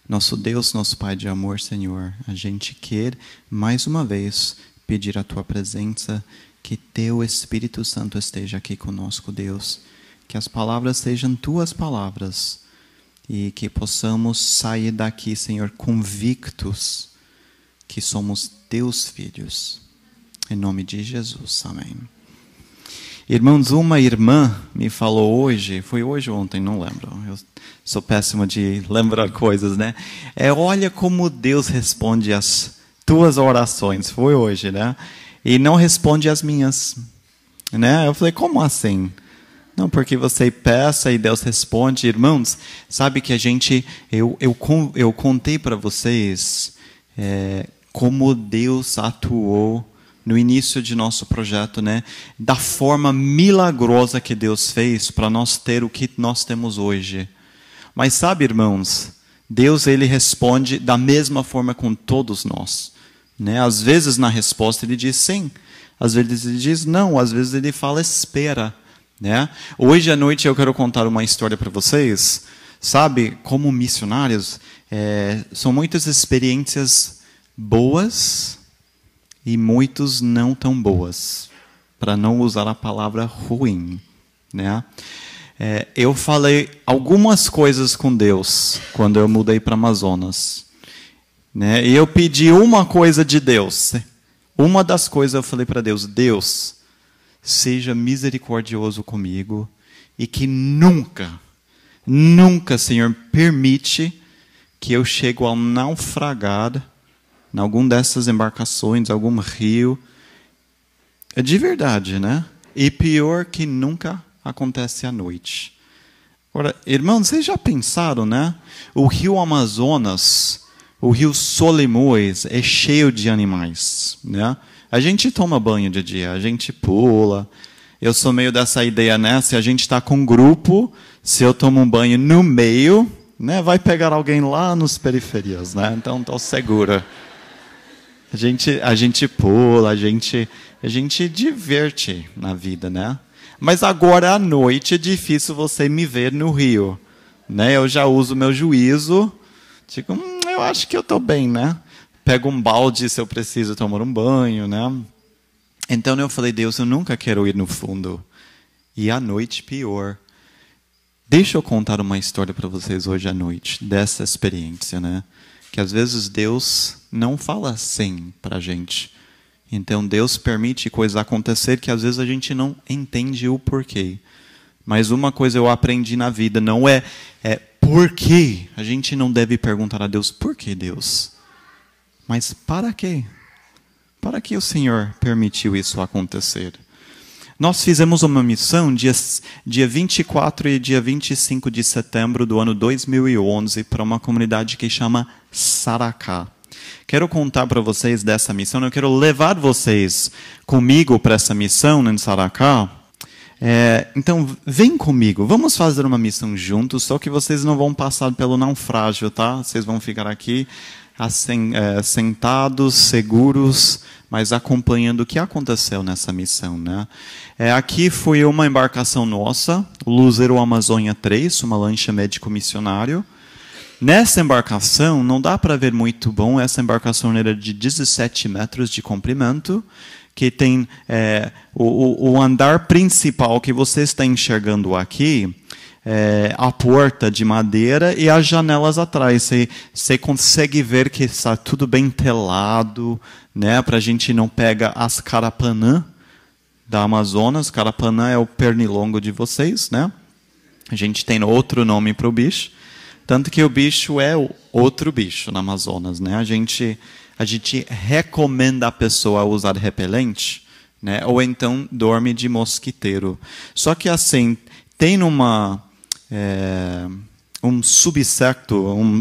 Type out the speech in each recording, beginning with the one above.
Nosso Deus, nosso Pai de amor, Senhor, a gente quer, mais uma vez, pedir a Tua presença, que Teu Espírito Santo esteja aqui conosco, Deus. Que as palavras sejam Tuas palavras e que possamos sair daqui, Senhor, convictos que somos Teus filhos. Em nome de Jesus, amém. Irmãos, uma irmã me falou hoje, foi hoje ou ontem, não lembro. Eu sou péssimo de lembrar coisas, né? Olha como Deus responde as tuas orações. Foi hoje, né? E não responde as minhas, né? Eu falei, como assim? Não, porque você peça e Deus responde. Irmãos, sabe que eu contei para vocês como Deus atuou no início de nosso projeto, né? Da forma milagrosa que Deus fez para nós ter o que nós temos hoje. Mas sabe, irmãos, Deus ele responde da mesma forma com todos nós, né? Às vezes na resposta ele diz sim, às vezes ele diz não, às vezes ele fala espera, né? Hoje à noite eu quero contar uma história para vocês. Sabe, como missionários, são muitas experiências boas e muitos não tão boas, para não usar a palavra ruim, né? Eu falei algumas coisas com Deus quando eu mudei para Amazonas, né? E eu pedi uma coisa de Deus. Uma das coisas eu falei para Deus: Deus, seja misericordioso comigo e que nunca, Senhor, permite que eu chegue ao naufragar em alguma dessas embarcações, algum rio. É de verdade, né? E pior que nunca acontece à noite. Agora, irmãos, vocês já pensaram, né? O rio Amazonas, o rio Solimões, é cheio de animais, né? A gente toma banho de dia, a gente pula. Eu sou meio dessa ideia, né? Se a gente está com um grupo, se eu tomo um banho no meio, né, vai pegar alguém lá nos periferias, né? Então, estou segura. A gente pula, a gente diverte na vida, né? Mas agora à noite é difícil você me ver no rio, né? Eu já uso meu juízo, digo, eu acho que eu estou bem, né? Pego um balde se eu preciso tomar um banho, né? Então eu falei, Deus, eu nunca quero ir no fundo. E à noite pior. Deixa eu contar uma história para vocês hoje à noite, dessa experiência, né? Que às vezes Deus não fala assim para a gente. Então Deus permite coisas acontecer que às vezes a gente não entende o porquê. Mas uma coisa eu aprendi na vida, não é por quê. A gente não deve perguntar a Deus, por que Deus? Mas para quê? Para que o Senhor permitiu isso acontecer? Nós fizemos uma missão dia 24 e dia 25 de setembro do ano 2011 para uma comunidade que chama Saracá. Quero contar para vocês dessa missão. Eu quero levar vocês comigo para essa missão em Saracá. Então, vem comigo. Vamos fazer uma missão juntos, só que vocês não vão passar pelo naufrágio, tá? Vocês vão ficar aqui sentados, seguros, mas acompanhando o que aconteceu nessa missão, né? Aqui foi uma embarcação nossa, o Luzeiro Amazônia 3, uma lancha médico-missionário. Nessa embarcação, não dá para ver muito bom, essa embarcação era de 17 metros de comprimento, que tem o andar principal que você está enxergando aqui, a porta de madeira e as janelas atrás. Você consegue ver que está tudo bem telado, né, para a gente não pegar as carapanã da Amazonas. Carapanã é o pernilongo de vocês, né? A gente tem outro nome para o bicho. Tanto que o bicho é outro bicho na Amazonas, né? A gente recomenda a pessoa usar repelente, né? Ou então dorme de mosquiteiro. Só que assim, tem um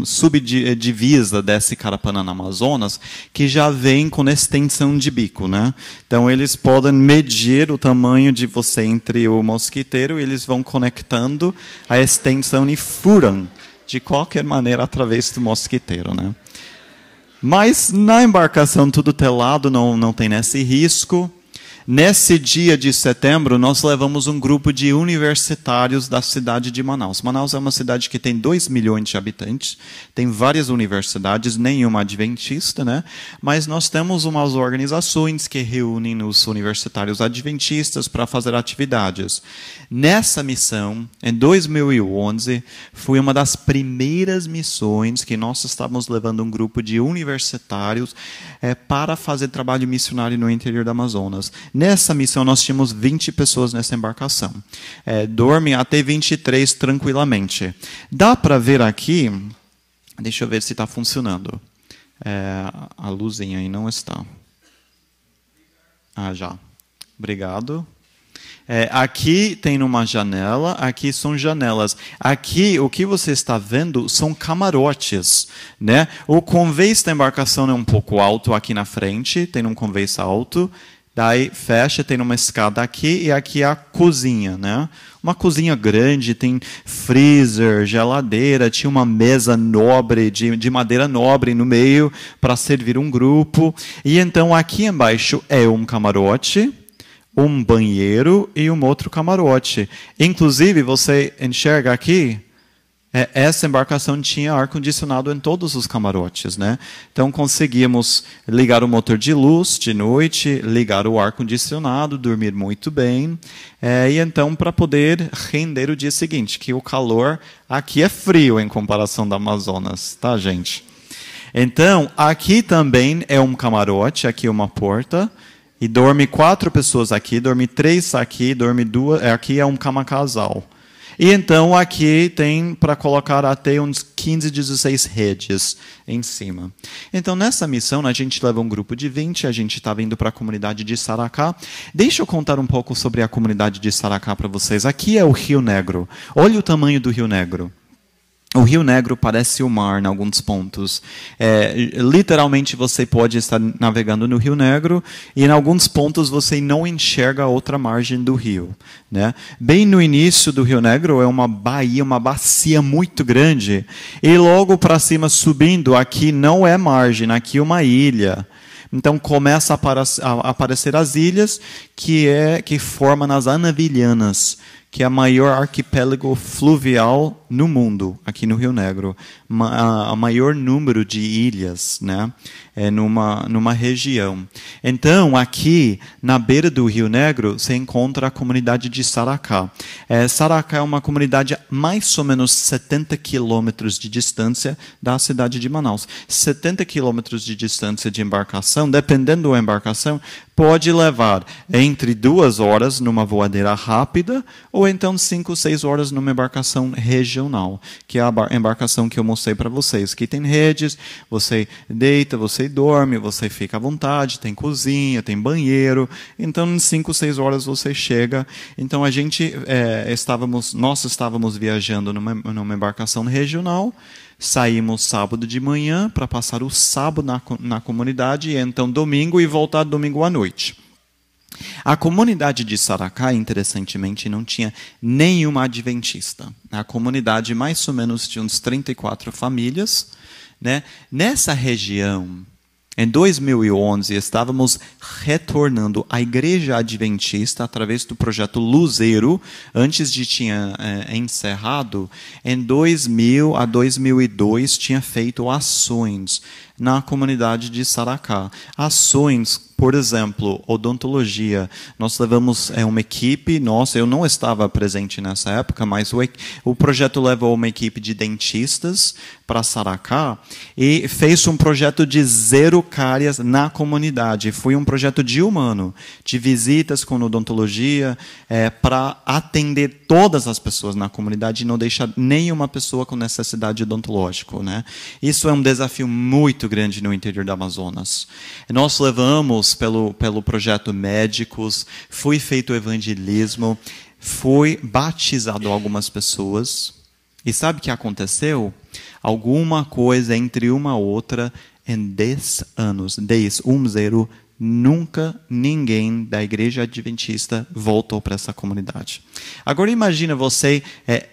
subdivisa desse carapanã na Amazonas que já vem com extensão de bico, né? Então eles podem medir o tamanho de você entre o mosquiteiro e eles vão conectando a extensão e furam de qualquer maneira através do mosquiteiro, né? Mas na embarcação tudo telado, não tem esse risco. Nesse dia de setembro, nós levamos um grupo de universitários da cidade de Manaus. Manaus é uma cidade que tem 2 milhões de habitantes, tem várias universidades, nenhuma adventista, né? Mas nós temos umas organizações que reúnem os universitários adventistas para fazer atividades. Nessa missão, em 2011, foi uma das primeiras missões que nós estávamos levando um grupo de universitários para fazer trabalho missionário no interior do Amazonas. Nessa missão, nós tínhamos 20 pessoas nessa embarcação. Dormem até 23 tranquilamente. Dá para ver aqui, deixa eu ver se está funcionando. A luzinha aí não está. Já. Obrigado. Aqui tem uma janela, aqui são janelas. Aqui, o que você está vendo são camarotes, né? O convés da embarcação é um pouco alto aqui na frente, tem um convés alto. Daí fecha, tem uma escada aqui e aqui a cozinha, né? Uma cozinha grande, tem freezer, geladeira, tinha uma mesa nobre, de madeira nobre no meio para servir um grupo. E então aqui embaixo é um camarote, um banheiro e um outro camarote. Inclusive, você enxerga aqui, essa embarcação tinha ar-condicionado em todos os camarotes, né? Então, conseguimos ligar o motor de luz de noite, ligar o ar-condicionado, dormir muito bem. E então, para poder render o dia seguinte, que o calor aqui é frio em comparação da Amazonas, tá, gente? Então, aqui também é um camarote, aqui é uma porta. E dorme 4 pessoas aqui, dorme 3 aqui, dorme 2. Aqui é um cama casal. E então aqui tem para colocar até uns 15, 16 redes em cima. Então nessa missão a gente leva um grupo de 20, a gente estava indo para a comunidade de Saracá. Deixa eu contar um pouco sobre a comunidade de Saracá para vocês. Aqui é o Rio Negro. Olha o tamanho do Rio Negro. O Rio Negro parece o mar em alguns pontos. Literalmente você pode estar navegando no Rio Negro e em alguns pontos você não enxerga a outra margem do rio, né? Bem no início do Rio Negro é uma baía, uma bacia muito grande. E logo para cima subindo, aqui não é margem, aqui é uma ilha. Então começa a aparecer as ilhas que formam as Anavilhanas, que é a maior arquipélago fluvial no mundo, aqui no Rio Negro. A maior número de ilhas, né? Numa região. Então, aqui, na beira do Rio Negro, se encontra a comunidade de Saracá. Saracá é uma comunidade a mais ou menos 70 quilômetros de distância da cidade de Manaus. 70 quilômetros de distância de embarcação, dependendo da embarcação, pode levar entre 2 horas numa voadeira rápida ou então 5, 6 horas numa embarcação regional, que é a embarcação que eu mostrei para vocês, que tem redes, você deita, você dorme, você fica à vontade, tem cozinha, tem banheiro, então em 5, 6 horas você chega. Então nós estávamos viajando numa embarcação regional. Saímos sábado de manhã para passar o sábado na comunidade e então domingo e voltar domingo à noite. A comunidade de Saracá, interessantemente, não tinha nenhuma adventista. A comunidade mais ou menos de uns 34 famílias, né? Nessa região, em 2011, estávamos retornando à igreja adventista através do projeto Luzeiro. Antes de tinha encerrado, em 2000 a 2002 tinha feito ações na comunidade de Saracá. Ações, por exemplo, odontologia. Nós levamos uma equipe, eu não estava presente nessa época, mas o projeto levou uma equipe de dentistas para Saracá e fez um projeto de 0 cáries na comunidade. Foi um projeto de 1 ano, de visitas com odontologia, para atender todas as pessoas na comunidade e não deixar nenhuma pessoa com necessidade odontológica, né? Isso é um desafio muito grande no interior do Amazonas. Nós levamos pelo projeto médicos, foi feito evangelismo, foi batizado algumas pessoas. E sabe o que aconteceu? Alguma coisa entre uma outra, em 10 anos, 10, nunca ninguém da igreja adventista voltou para essa comunidade. Agora imagina você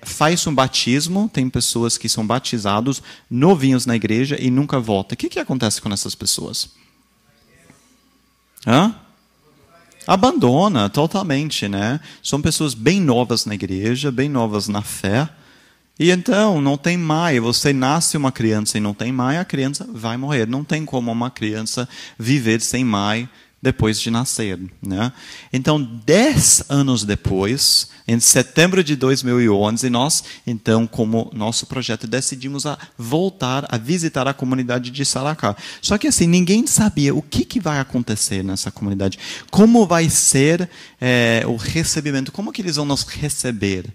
faz um batismo, tem pessoas que são batizados, novinhos na igreja e nunca voltam. O que acontece com essas pessoas? Abandona totalmente, né? São pessoas bem novas na igreja, bem novas na fé. E então, não tem mãe. Você nasce uma criança e não tem mãe, a criança vai morrer. Não tem como uma criança viver sem mãe depois de nascer, né? Então, 10 anos depois, em setembro de 2011, nós, então, como nosso projeto, decidimos voltar a visitar a comunidade de Saracá. Só que assim, ninguém sabia o que vai acontecer nessa comunidade. Como vai ser o recebimento, como que eles vão nos receber,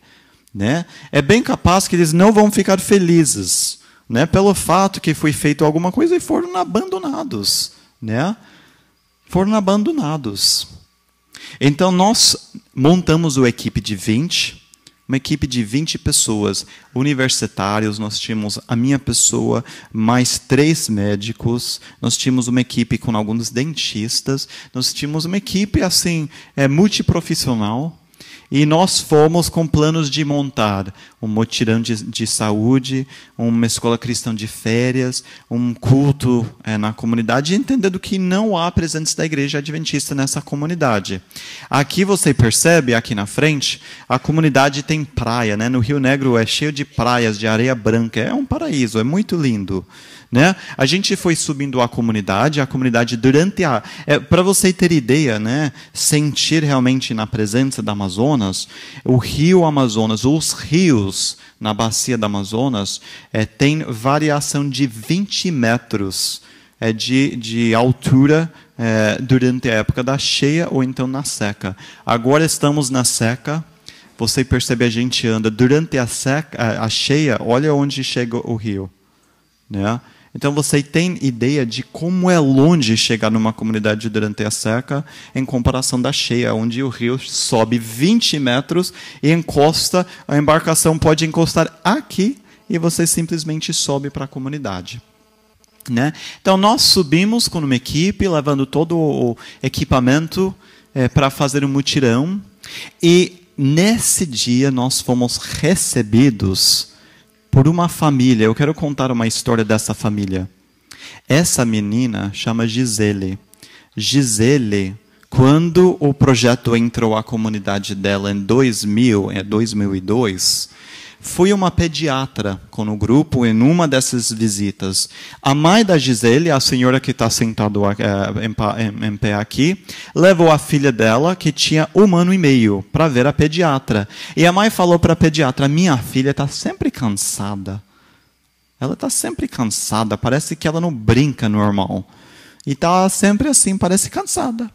né? É bem capaz que eles não vão ficar felizes, né? Pelo fato que foi feito alguma coisa e foram abandonados, né? Foram abandonados. Então, nós montamos uma equipe de 20 pessoas, universitários. Nós tínhamos a minha pessoa, mais 3 médicos. Nós tínhamos uma equipe com alguns dentistas. Nós tínhamos uma equipe assim multiprofissional. E nós fomos com planos de montar um mutirão de saúde, uma escola cristã de férias, um culto na comunidade, entendendo que não há presença da igreja adventista nessa comunidade. Aqui você percebe, aqui na frente, a comunidade tem praia, né? No Rio Negro é cheio de praias, de areia branca, é um paraíso, é muito lindo. Né? A gente foi subindo a comunidade durante para você ter ideia, né? Sentir realmente na presença do Amazonas, o rio Amazonas, os rios na bacia do Amazonas, tem variação de 20 metros de altura durante a época da cheia ou então na seca. Agora estamos na seca. Você percebe, a gente anda durante a cheia, olha onde chega o rio, né? Então você tem ideia de como é longe chegar numa comunidade durante a seca em comparação da cheia, onde o rio sobe 20 metros e encosta, a embarcação pode encostar aqui e você simplesmente sobe para a comunidade. Né? Então nós subimos com uma equipe, levando todo o equipamento para fazer um mutirão, e nesse dia nós fomos recebidos por uma família. Eu quero contar uma história dessa família. Essa menina chama Gisele. Gisele, quando o projeto entrou à comunidade dela em 2002, foi uma pediatra com o grupo em uma dessas visitas. A mãe da Gisele, a senhora que está sentada em pé aqui, levou a filha dela, que tinha 1 ano e meio, para ver a pediatra. E a mãe falou para a pediatra: minha filha está sempre cansada. Ela está sempre cansada, parece que ela não brinca normal. E está sempre assim, parece cansada.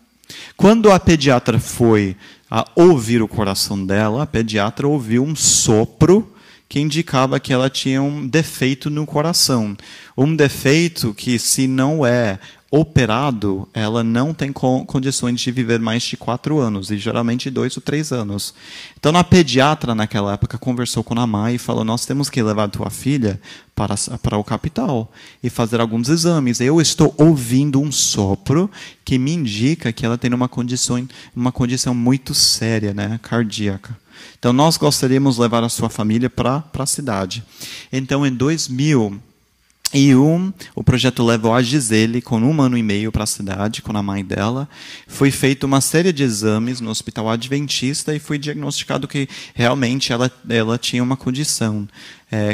Quando a pediatra foi a ouvir o coração dela, a pediatra ouviu um sopro que indicava que ela tinha um defeito no coração. Um defeito que, se não é operado, ela não tem condições de viver mais de 4 anos, e geralmente 2 ou 3 anos. Então, a pediatra, naquela época, conversou com a mãe e falou: nós temos que levar a tua filha para o capital e fazer alguns exames. Eu estou ouvindo um sopro que me indica que ela tem uma condição muito séria, né, cardíaca. Então, nós gostaríamos de levar a sua família para a cidade. Então, em 2001, o projeto levou a Gisele com 1 ano e meio para a cidade, com a mãe dela. Foi feita uma série de exames no hospital adventista e foi diagnosticado que realmente ela tinha uma condição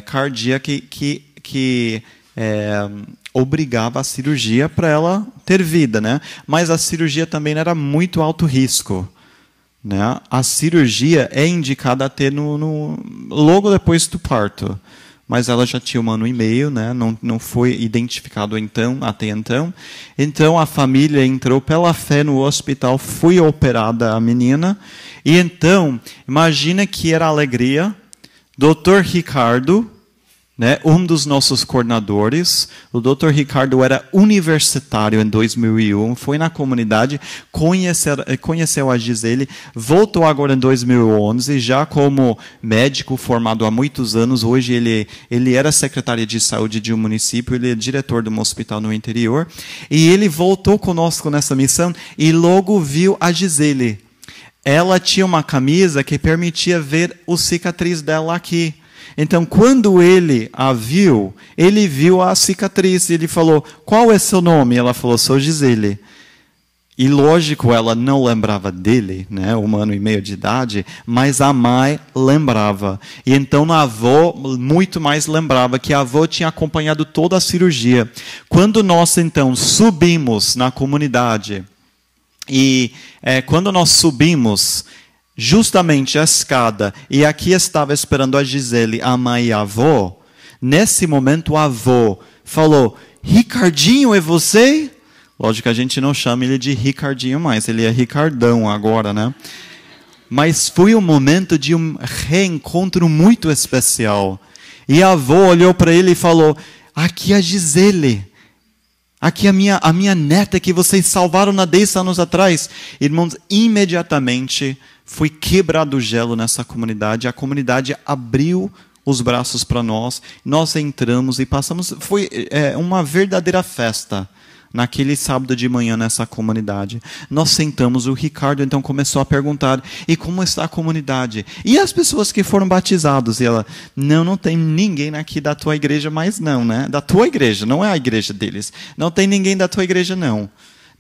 cardíaca que obrigava a cirurgia para ela ter vida, né? Mas a cirurgia também era muito alto risco. Né? A cirurgia é indicada a ter logo depois do parto, mas ela já tinha 1 ano e meio, né? Não foi identificado até então. Então a família entrou pela fé no hospital, foi operada a menina, e então imagina que era alegria. Dr. Ricardo, né, um dos nossos coordenadores, o Dr. Ricardo era universitário em 2001, foi na comunidade, conheceu a Gisele, voltou agora em 2011, já como médico formado há muitos anos. Hoje ele era secretário de saúde de um município, ele é diretor de um hospital no interior, e ele voltou conosco nessa missão e logo viu a Gisele. Ela tinha uma camisa que permitia ver o cicatriz dela aqui. Então, quando ele a viu, ele viu a cicatriz e ele falou: qual é seu nome? Ela falou: sou Gisele. E lógico, ela não lembrava dele, né, 1 ano e meio de idade, mas a mãe lembrava. E então a avó muito mais lembrava que a avó tinha acompanhado toda a cirurgia. Quando nós então subimos na comunidade, e quando nós subimos justamente a escada, e aqui estava esperando a Gisele, a mãe e a avó, nesse momento a avó falou: Ricardinho, é você? Lógico que a gente não chama ele de Ricardinho mais, ele é Ricardão agora, né? Mas foi um momento de um reencontro muito especial. E a avó olhou para ele e falou: aqui é a Gisele, aqui é a minha neta que vocês salvaram há 10 anos atrás. Irmãos, imediatamente foi quebrado o gelo nessa comunidade, a comunidade abriu os braços para nós entramos e passamos, foi uma verdadeira festa. Naquele sábado de manhã nessa comunidade, nós sentamos, o Ricardo então começou a perguntar: e como está a comunidade? E as pessoas que foram batizados? E ela: não tem ninguém aqui da tua igreja mais não, né? Da tua igreja, não é a igreja deles. Não tem ninguém da tua igreja não.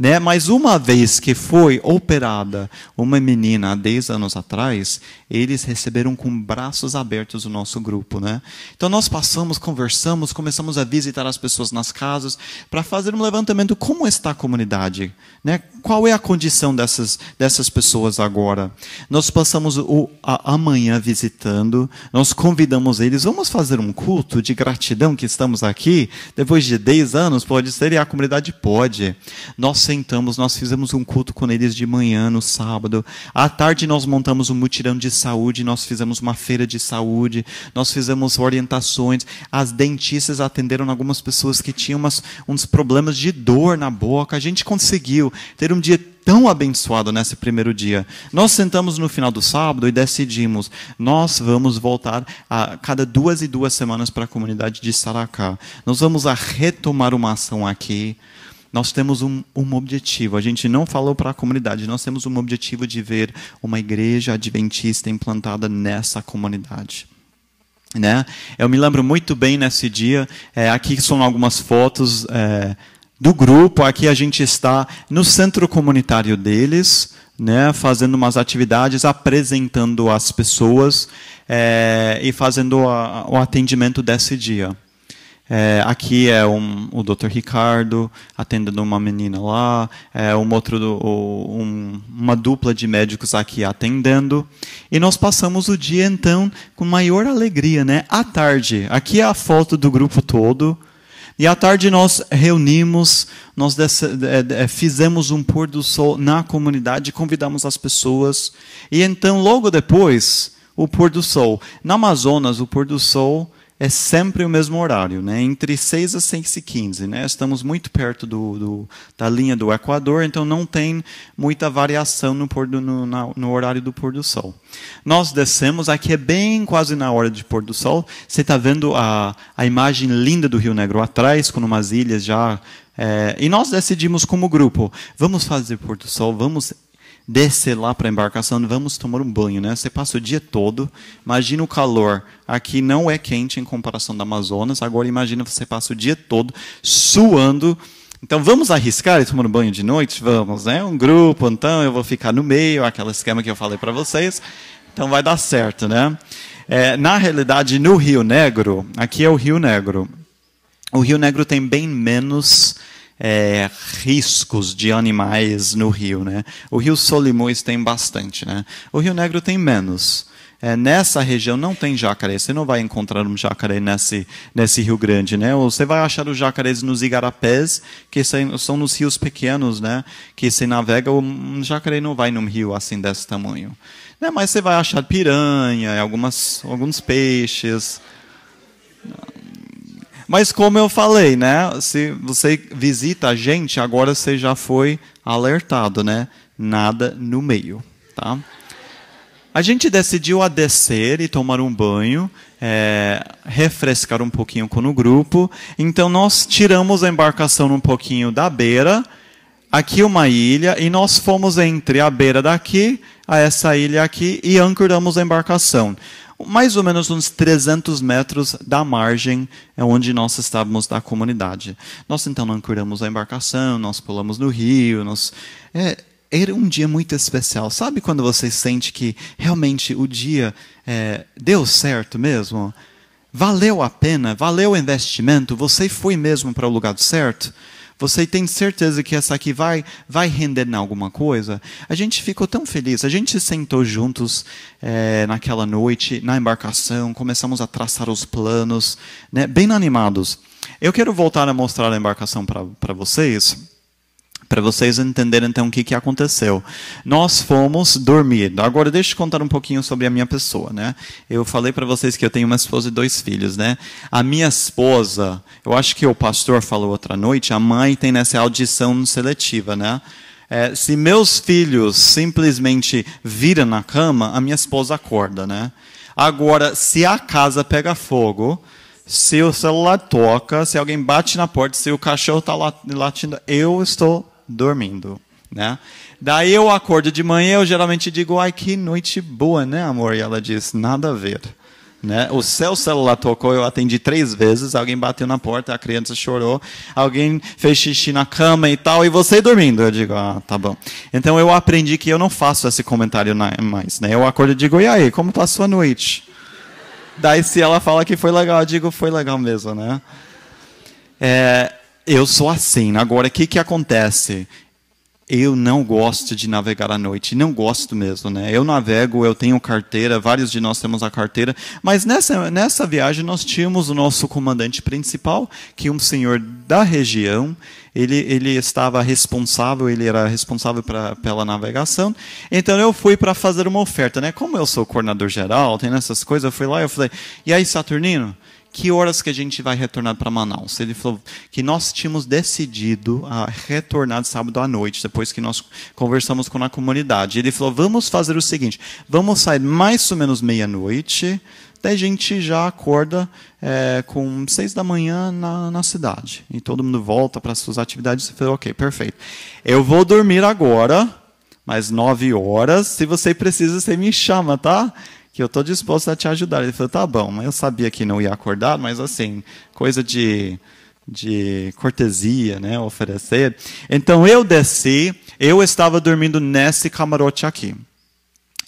Né? Mas uma vez que foi operada uma menina há 10 anos atrás, eles receberam com braços abertos o nosso grupo. Né? Então nós passamos, conversamos, começamos a visitar as pessoas nas casas para fazer um levantamento. Como está a comunidade? Né? Qual é a condição dessas pessoas agora? Nós passamos a manhã visitando, nós convidamos eles: vamos fazer um culto de gratidão que estamos aqui, depois de 10 anos, pode ser? E a comunidade pode. Nós sentamos, nós fizemos um culto com eles de manhã, no sábado. À tarde nós montamos um mutirão de saúde, nós fizemos uma feira de saúde, nós fizemos orientações. As dentistas atenderam algumas pessoas que tinham uns problemas de dor na boca. A gente conseguiu ter um dia tão abençoado nesse primeiro dia. Nós sentamos no final do sábado e decidimos: nós vamos voltar a cada 2 semanas para a comunidade de Saracá. Nós vamos retomar uma ação aqui. Nós temos um objetivo. A gente não falou para a comunidade. Nós temos um objetivo de ver uma igreja adventista implantada nessa comunidade. Né? Eu me lembro muito bem nesse dia. Aqui são algumas fotos do grupo. Aqui a gente está no centro comunitário deles, né, fazendo umas atividades, apresentando as pessoas e fazendo o atendimento desse dia. Aqui é o Dr. Ricardo atendendo uma menina lá, uma dupla de médicos aqui atendendo. E nós passamos o dia, então, com maior alegria. Né? À tarde, aqui é a foto do grupo todo. E à tarde nós reunimos, nós fizemos um pôr do sol na comunidade, convidamos as pessoas. E então, logo depois, o pôr do sol. Na Amazonas, o pôr do sol é sempre o mesmo horário, né? Entre 6 às 6h15. Né? Estamos muito perto da linha do Equador, então não tem muita variação no horário do pôr do sol. Nós descemos, aqui é bem quase na hora de pôr do sol. Você está vendo a imagem linda do Rio Negro atrás, com umas ilhas já. E nós decidimos como grupo: vamos fazer pôr do sol, vamos descer lá para a embarcação, vamos tomar um banho, né? Você passa o dia todo, imagina o calor. Aqui não é quente em comparação da Amazonas. Agora imagina você passa o dia todo suando. Então vamos arriscar e tomar um banho de noite? Vamos, né? Um grupo, então eu vou ficar no meio, aquele esquema que eu falei para vocês. Então vai dar certo, né? Na realidade, no Rio Negro, aqui é o Rio Negro. O Rio Negro tem bem menos riscos de animais no rio, né? O Rio Solimões tem bastante, né? O Rio Negro tem menos. Nessa região não tem jacaré. Você não vai encontrar um jacaré nesse Rio Grande, né? Ou você vai achar os jacarés nos igarapés, que são nos rios pequenos, né? Que se navega, um jacaré não vai num rio assim desse tamanho. Né? Mas você vai achar piranha, alguns peixes. Mas como eu falei, né? Se você visita a gente, agora você já foi alertado, né? Nada no meio, tá? A gente decidiu descer e tomar um banho, refrescar um pouquinho com o grupo. Então nós tiramos a embarcação um pouquinho da beira, aqui uma ilha, e nós fomos entre a beira daqui a essa ilha aqui e ancoramos a embarcação. mais ou menos uns 300 metros da margem onde nós estávamos da comunidade. Nós então ancoramos a embarcação, nós pulamos no rio, era um dia muito especial. Sabe quando você sente que realmente o dia deu certo mesmo? Valeu a pena? Valeu o investimento? Você foi mesmo para o lugar certo? Você tem certeza que essa aqui vai render em alguma coisa? A gente ficou tão feliz. A gente sentou juntos naquela noite, na embarcação, começamos a traçar os planos, né, bem animados. Eu quero voltar a mostrar a embarcação para vocês entenderem então o que aconteceu. Nós fomos dormir. Agora deixa eu contar um pouquinho sobre a minha pessoa, né? Eu falei para vocês que eu tenho uma esposa e 2 filhos, né? A minha esposa, eu acho que o pastor falou outra noite, a mãe tem nessa audição seletiva, né? Se meus filhos simplesmente viram na cama, a minha esposa acorda, né? Agora, se a casa pega fogo, se o celular toca, se alguém bate na porta, se o cachorro está latindo, eu estou dormindo, né? Daí eu acordo de manhã, eu geralmente digo, ai, que noite boa, né, amor? E ela diz, nada a ver, né? O seu celular tocou, eu atendi 3 vezes, alguém bateu na porta, a criança chorou, alguém fez xixi na cama e tal, e você dormindo. Eu digo, tá bom. Então eu aprendi que eu não faço esse comentário mais, né? Eu acordo e digo, e aí, como passou a noite? Daí se ela fala que foi legal, eu digo, foi legal mesmo, né? Eu sou assim. Agora, o que acontece? Eu não gosto de navegar à noite. Não gosto mesmo, né? Eu navego, eu tenho carteira, vários de nós temos a carteira. Mas nessa viagem nós tínhamos o nosso comandante principal, que é um senhor da região. Ele estava responsável, ele era responsável pela navegação. Então eu fui para fazer uma oferta, né? Como eu sou coordenador geral, tem essas coisas, eu fui lá e eu falei, e aí, Saturnino? Que horas que a gente vai retornar para Manaus? Ele falou que nós tínhamos decidido a retornar sábado à noite, depois que nós conversamos com a comunidade. Ele falou, vamos fazer o seguinte, vamos sair mais ou menos meia-noite, daí a gente já acorda com 6 da manhã na cidade. E todo mundo volta para as suas atividades. Eu falei, ok, perfeito. Eu vou dormir agora, mais 9 horas, se você precisa, você me chama, tá? Que eu estou disposto a te ajudar. Ele falou, tá bom, mas eu sabia que não ia acordar, mas assim, coisa de cortesia, né, oferecer. Então eu desci, eu estava dormindo nesse camarote aqui.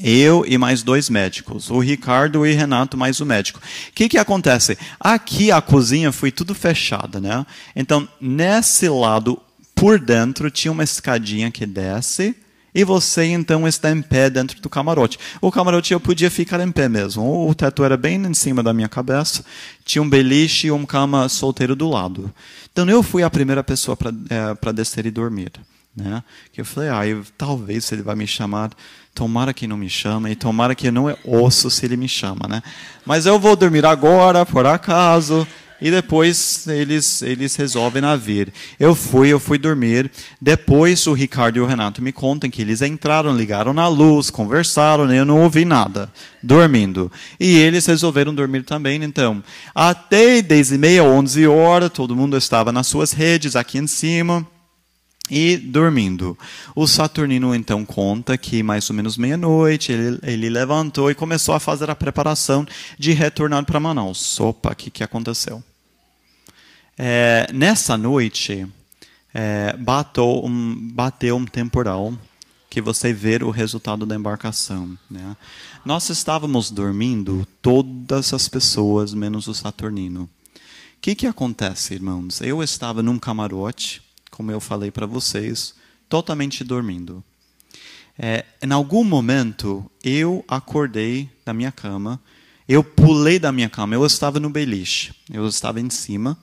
Eu e mais 2 médicos, o Ricardo e o Renato, mais o médico. O que acontece? Aqui a cozinha foi tudo fechada, né? Então, nesse lado, por dentro, tinha uma escadinha que desce, e você, então, está em pé dentro do camarote. O camarote eu podia ficar em pé mesmo. O teto era bem em cima da minha cabeça. Tinha um beliche e uma cama solteiro do lado. Então, eu fui a primeira pessoa para descer e dormir, né? Que eu falei, talvez se ele vai me chamar, tomara que não me chame, e tomara que não é osso se ele me chama, né? Mas eu vou dormir agora, por acaso... E depois eles resolvem a vir. Eu fui dormir. Depois o Ricardo e o Renato me contam que eles entraram, ligaram na luz, conversaram, eu não ouvi nada, dormindo. E eles resolveram dormir também. Então, até 10h30, 11 horas, todo mundo estava nas suas redes, aqui em cima, e dormindo. O Saturnino então conta que mais ou menos meia-noite ele levantou e começou a fazer a preparação de retornar para Manaus. Opa, o que aconteceu? Nessa noite, bateu um temporal que você vê o resultado da embarcação, né? Nós estávamos dormindo, todas as pessoas, menos o Saturnino. O que acontece, irmãos? Eu estava num camarote, como eu falei para vocês, totalmente dormindo. Em algum momento, eu acordei da minha cama, eu pulei da minha cama, eu estava no beliche, eu estava em cima,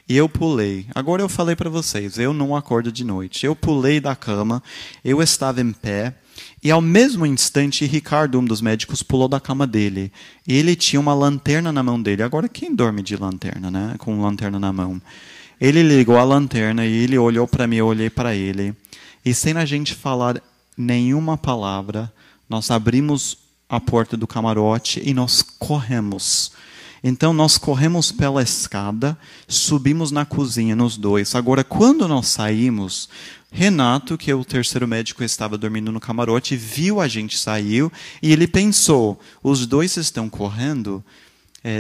e eu pulei. Agora eu falei para vocês, eu não acordo de noite. Eu pulei da cama, eu estava em pé, e ao mesmo instante, Ricardo, um dos médicos, pulou da cama dele. E ele tinha uma lanterna na mão dele. Agora, quem dorme de lanterna, né? Com lanterna na mão? Ele ligou a lanterna e ele olhou para mim, eu olhei para ele. E sem a gente falar nenhuma palavra, nós abrimos a porta do camarote e nós corremos. Então, nós corremos pela escada, subimos na cozinha, nos dois. Agora, quando nós saímos, Renato, que é o terceiro médico, estava dormindo no camarote, viu a gente saiu e ele pensou, os dois estão correndo,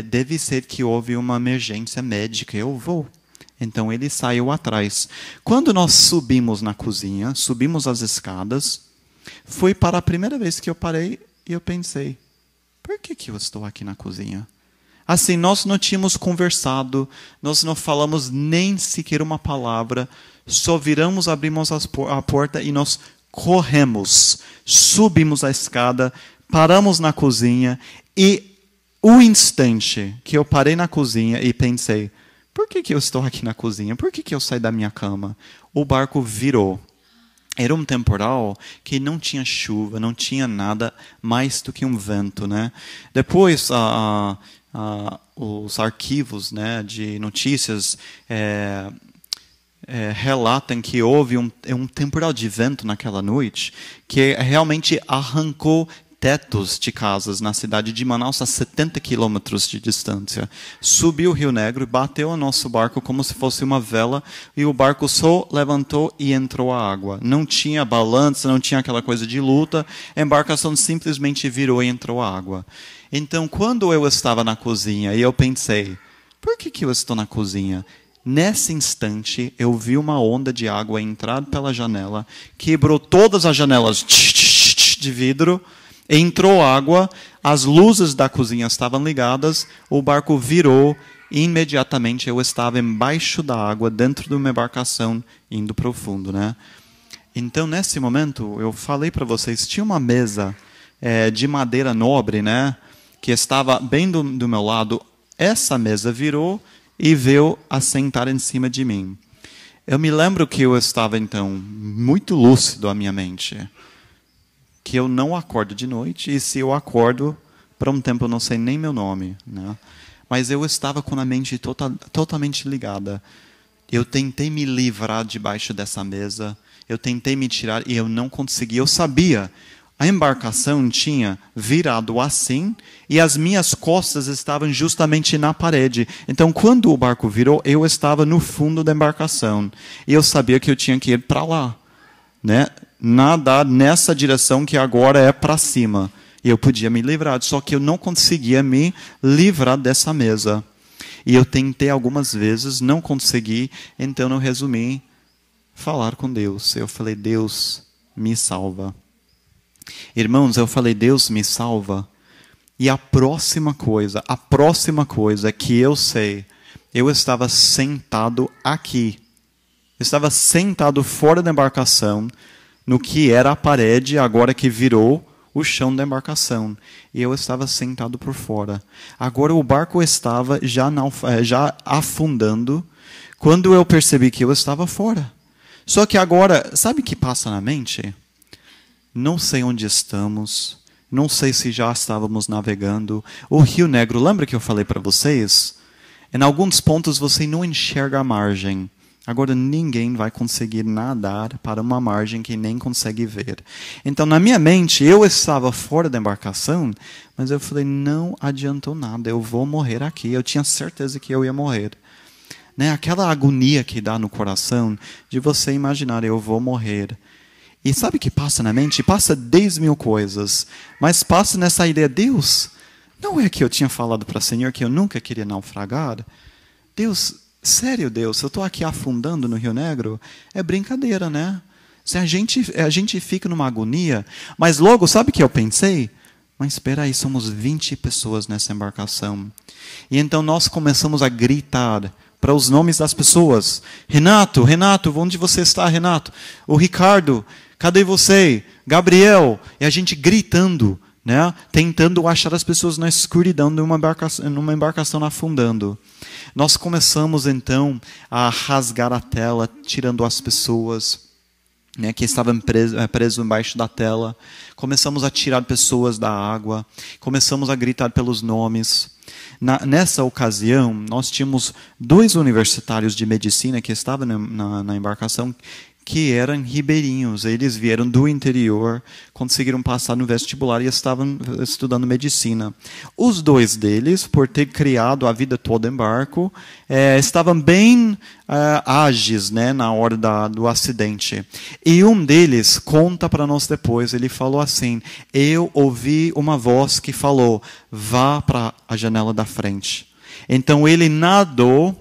deve ser que houve uma emergência médica, eu vou. Então ele saiu atrás. Quando nós subimos na cozinha, subimos as escadas, foi para a primeira vez que eu parei e eu pensei, por que eu estou aqui na cozinha? Assim, nós não tínhamos conversado, nós não falamos nem sequer uma palavra, só viramos, abrimos a porta e nós corremos, subimos a escada, paramos na cozinha e o instante que eu parei na cozinha e pensei, por que eu estou aqui na cozinha? Por que eu saí da minha cama? O barco virou. Era um temporal que não tinha chuva, não tinha nada mais do que um vento, né? Depois, os arquivos, né, de notícias relatam que houve um temporal de vento naquela noite que realmente arrancou tetos de casas na cidade de Manaus a 70 quilômetros de distância. Subiu o Rio Negro, bateu o nosso barco como se fosse uma vela e o barco só levantou e entrou a água. Não tinha balança, não tinha aquela coisa de luta, a embarcação simplesmente virou e entrou a água. Então, quando eu estava na cozinha e eu pensei, por que eu estou na cozinha? Nesse instante, eu vi uma onda de água entrar pela janela, quebrou todas as janelas de vidro, entrou água, as luzes da cozinha estavam ligadas, o barco virou e imediatamente eu estava embaixo da água, dentro de uma embarcação, indo para o fundo, né? Então, nesse momento, eu falei para vocês, tinha uma mesa de madeira nobre, né, que estava bem do meu lado. Essa mesa virou e veio assentar em cima de mim. Eu me lembro que eu estava, então, muito lúcido à minha mente. Que eu não acordo de noite, e se eu acordo, por um tempo eu não sei nem meu nome, né? Mas eu estava com a mente totalmente ligada. Eu tentei me livrar debaixo dessa mesa, eu tentei me tirar e eu não consegui. Eu sabia, a embarcação tinha virado assim e as minhas costas estavam justamente na parede. Então, quando o barco virou, eu estava no fundo da embarcação e eu sabia que eu tinha que ir para lá, né? Nadar nessa direção que agora é para cima. E eu podia me livrar, só que eu não conseguia me livrar dessa mesa. E eu tentei algumas vezes, não consegui, então eu resumi falar com Deus. Eu falei, Deus, me salva. Irmãos, eu falei, Deus, me salva. E a próxima coisa que eu sei, eu estava sentado aqui. Eu estava sentado fora da embarcação, no que era a parede, agora que virou o chão da embarcação. E eu estava sentado por fora. Agora o barco estava já afundando, quando eu percebi que eu estava fora. Só que agora, sabe o que passa na mente? Não sei onde estamos, não sei se já estávamos navegando. O Rio Negro, lembra que eu falei para vocês? Em alguns pontos você não enxerga a margem. Agora ninguém vai conseguir nadar para uma margem que nem consegue ver. Então, na minha mente, eu estava fora da embarcação, mas eu falei, não adiantou nada, eu vou morrer aqui. Eu tinha certeza que eu ia morrer. Né? Aquela agonia que dá no coração de você imaginar, eu vou morrer. E sabe o que passa na mente? Passa 10 mil coisas, mas passa nessa ideia, Deus, não é que eu tinha falado para o Senhor que eu nunca queria naufragar? Deus... Sério, Deus, eu estou aqui afundando no Rio Negro? É brincadeira, né? Se a gente fica numa agonia, mas logo, sabe o que eu pensei? Mas espera aí, somos 20 pessoas nessa embarcação. E então nós começamos a gritar para os nomes das pessoas. Renato, onde você está, Renato? O Ricardo, cadê você? Gabriel. E a gente gritando, né? Tentando achar as pessoas na escuridão numa embarcação afundando. Nós começamos, então, a rasgar a tela, tirando as pessoas, né, que estavam presas embaixo da tela. Começamos a tirar pessoas da água. Começamos a gritar pelos nomes. Nessa ocasião, nós tínhamos 2 universitários de medicina que estavam na embarcação, que eram ribeirinhos. Eles vieram do interior, conseguiram passar no vestibular e estavam estudando medicina. Os dois deles, por ter criado a vida toda em barco, estavam bem ágeis, né, na hora do acidente. E um deles conta para nós depois, ele falou assim: eu ouvi uma voz que falou, vá para a janela da frente. Então ele nadou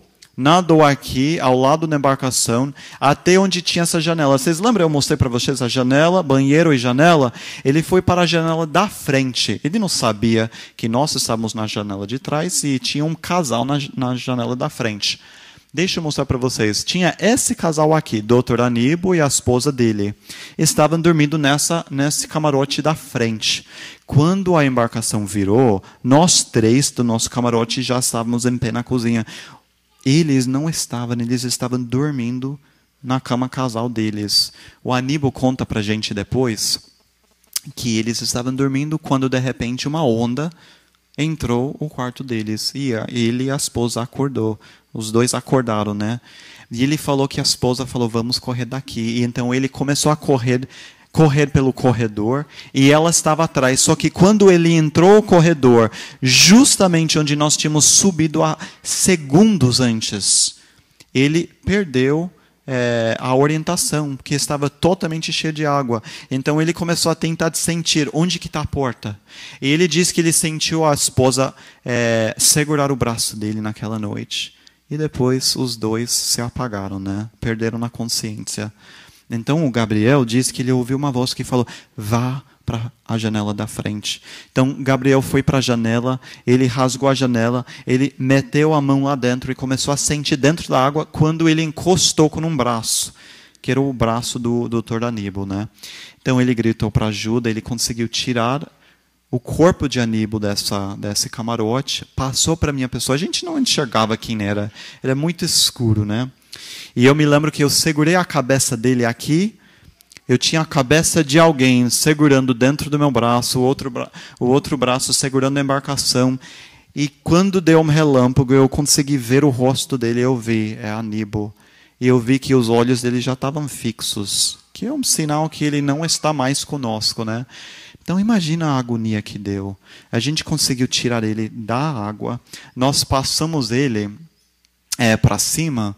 aqui, ao lado da embarcação, até onde tinha essa janela. Vocês lembram? Eu mostrei para vocês a janela, banheiro e janela. Ele foi para a janela da frente. Ele não sabia que nós estávamos na janela de trás e tinha um casal na janela da frente. Deixa eu mostrar para vocês. Tinha esse casal aqui, Dr. Aníbal e a esposa dele. Estavam dormindo nesse camarote da frente. Quando a embarcação virou, nós três do nosso camarote já estávamos em pé na cozinha. Eles não estavam, eles estavam dormindo na cama casal deles. O Aníbal conta para a gente depois que eles estavam dormindo quando de repente uma onda entrou no quarto deles. E ele e a esposa acordou. Os dois acordaram, né? E ele falou que a esposa falou, vamos correr daqui. E então ele começou a correr pelo corredor e ela estava atrás. Só que quando ele entrou no corredor, justamente onde nós tínhamos subido há segundos antes, ele perdeu a orientação, porque estava totalmente cheio de água. Então ele começou a tentar sentir onde que está a porta. E ele disse que ele sentiu a esposa segurar o braço dele naquela noite. E depois os dois se apagaram, né? Perderam a consciência. Então o Gabriel disse que ele ouviu uma voz que falou, vá para a janela da frente. Então Gabriel foi para a janela, ele rasgou a janela, ele meteu a mão lá dentro e começou a sentir dentro da água quando ele encostou com um braço, que era o braço do Dr. Aníbal, né? Então ele gritou para ajuda, ele conseguiu tirar o corpo de Aníbal desse camarote, passou para a minha pessoa. A gente não enxergava quem era muito escuro, né? E eu me lembro que eu segurei a cabeça dele aqui, eu tinha a cabeça de alguém segurando dentro do meu braço, o outro braço segurando a embarcação. E quando deu um relâmpago, eu consegui ver o rosto dele, eu vi, é Aníbal. E eu vi que os olhos dele já estavam fixos, que é um sinal que ele não está mais conosco, né? Então imagina a agonia que deu. A gente conseguiu tirar ele da água, nós passamos ele para cima,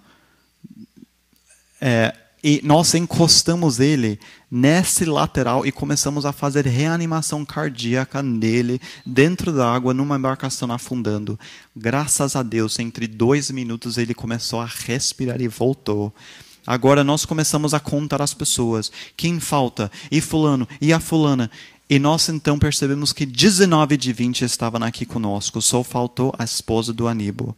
e nós encostamos ele nesse lateral e começamos a fazer reanimação cardíaca nele, dentro da água, numa embarcação afundando. Graças a Deus, entre 2 minutos ele começou a respirar e voltou. Agora nós começamos a contar as pessoas. Quem falta? E fulano? E a fulana? E nós então percebemos que 19 de 20 estavam aqui conosco. Só faltou a esposa do Aníbal.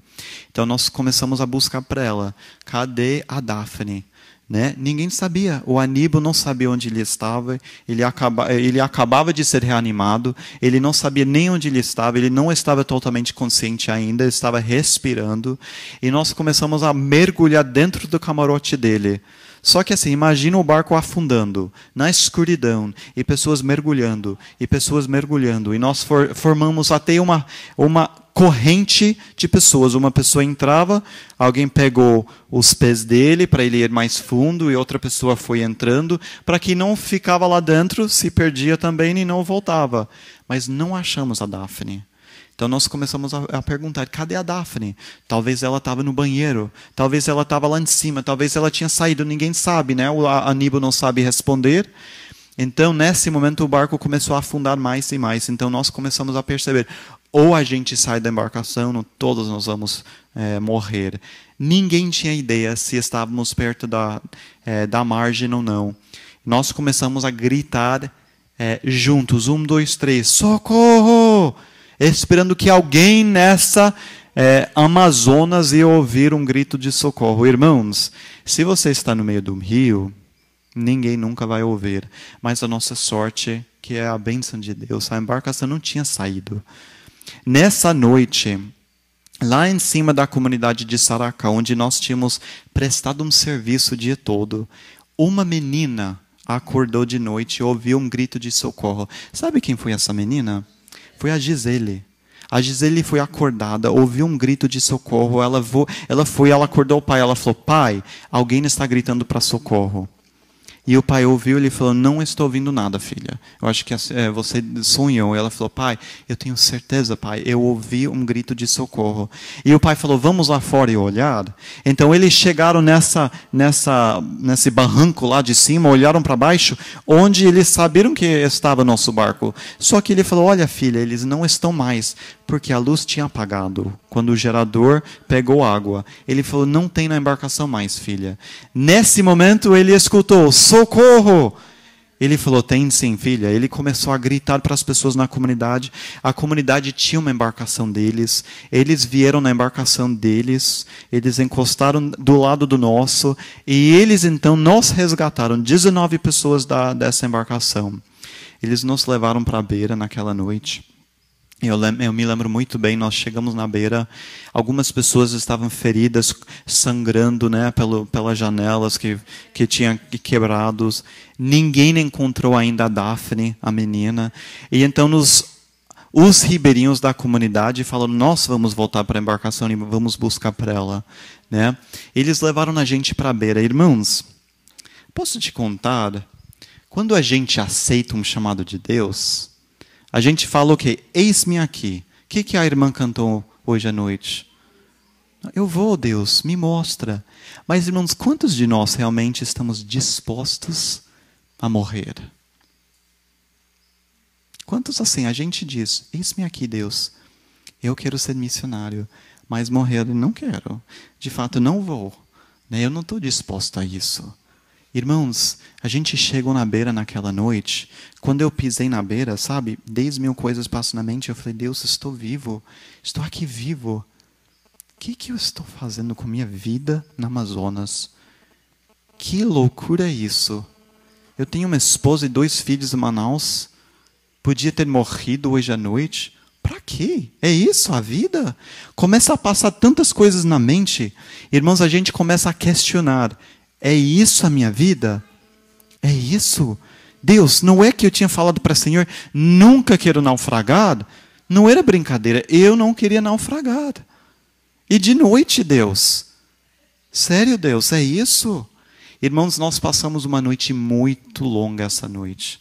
Então nós começamos a buscar para ela. Cadê a Daphne? Né? Ninguém sabia. O Aníbal não sabia onde ele estava. Ele acabava de ser reanimado. Ele não sabia nem onde ele estava. Ele não estava totalmente consciente ainda. Ele estava respirando. E nós começamos a mergulhar dentro do camarote dele. Só que assim, imagina o barco afundando, na escuridão, e pessoas mergulhando, e nós formamos até uma corrente de pessoas. Uma pessoa entrava, alguém pegou os pés dele para ele ir mais fundo, e outra pessoa foi entrando, para que não ficava lá dentro, se perdia também e não voltava. Mas não achamos a Daphne. Então nós começamos a perguntar, cadê a Daphne? Talvez ela estava no banheiro, talvez ela estava lá em cima, talvez ela tinha saído, ninguém sabe, né? O Aníbal não sabe responder. Então nesse momento o barco começou a afundar mais e mais. Então nós começamos a perceber, ou a gente sai da embarcação, ou todos nós vamos morrer. Ninguém tinha ideia se estávamos perto da margem ou não. Nós começamos a gritar juntos, 1, 2, 3, socorro! Esperando que alguém nessa Amazonas ia ouvir um grito de socorro. Irmãos, se você está no meio do rio, ninguém nunca vai ouvir. Mas a nossa sorte, que é a bênção de Deus, a embarcação não tinha saído. Nessa noite, lá em cima da comunidade de Saracá, onde nós tínhamos prestado um serviço o dia todo, uma menina acordou de noite e ouviu um grito de socorro. Sabe quem foi essa menina? Foi a Gisele. A Gisele foi acordada, ouviu um grito de socorro. Ela acordou o pai. Ela falou, pai, alguém está gritando para socorro. E o pai ouviu, ele falou, não estou ouvindo nada, filha. Eu acho que você sonhou. E ela falou, pai, eu tenho certeza, pai, eu ouvi um grito de socorro. E o pai falou, vamos lá fora e olhar. Então eles chegaram nesse barranco lá de cima, olharam para baixo, onde eles sabiam que estava nosso barco. Só que ele falou, olha, filha, eles não estão mais, porque a luz tinha apagado. Quando o gerador pegou água. Ele falou, não tem na embarcação mais, filha. Nesse momento ele escutou, socorro! Ele falou, tem sim, filha. Ele começou a gritar para as pessoas na comunidade. A comunidade tinha uma embarcação deles. Eles vieram na embarcação deles. Eles encostaram do lado do nosso. E eles, então, nos resgataram. 19 pessoas dessa embarcação. Eles nos levaram para a beira naquela noite. Eu me lembro muito bem, nós chegamos na beira, algumas pessoas estavam feridas, sangrando, né, pelas janelas que tinham quebrados. Ninguém encontrou ainda a Daphne, a menina. E então os ribeirinhos da comunidade falaram, nós vamos voltar para a embarcação e vamos buscar para ela. Né? Eles levaram a gente para a beira. Irmãos, posso te contar, quando a gente aceita um chamado de Deus... A gente fala o quê? Eis-me aqui. O que a irmã cantou hoje à noite? Eu vou, Deus, me mostra. Mas, irmãos, quantos de nós realmente estamos dispostos a morrer? Quantos assim? A gente diz, eis-me aqui, Deus. Eu quero ser missionário, mas morrer eu não quero. De fato, não vou. Eu não estou disposto a isso. Irmãos, a gente chegou na beira naquela noite. Quando eu pisei na beira, sabe, 10.000 coisas passam na mente. Eu falei, Deus, estou vivo. Estou aqui vivo. O que eu estou fazendo com minha vida na Amazonas? Que loucura é isso? Eu tenho uma esposa e 2 filhos em Manaus. Podia ter morrido hoje à noite. Para quê? É isso a vida? Começa a passar tantas coisas na mente. Irmãos, a gente começa a questionar. É isso a minha vida? É isso? Deus, não é que eu tinha falado para o Senhor, nunca quero naufragar? Não era brincadeira, eu não queria naufragar. E de noite, Deus? Sério, Deus, é isso? Irmãos, nós passamos uma noite muito longa essa noite.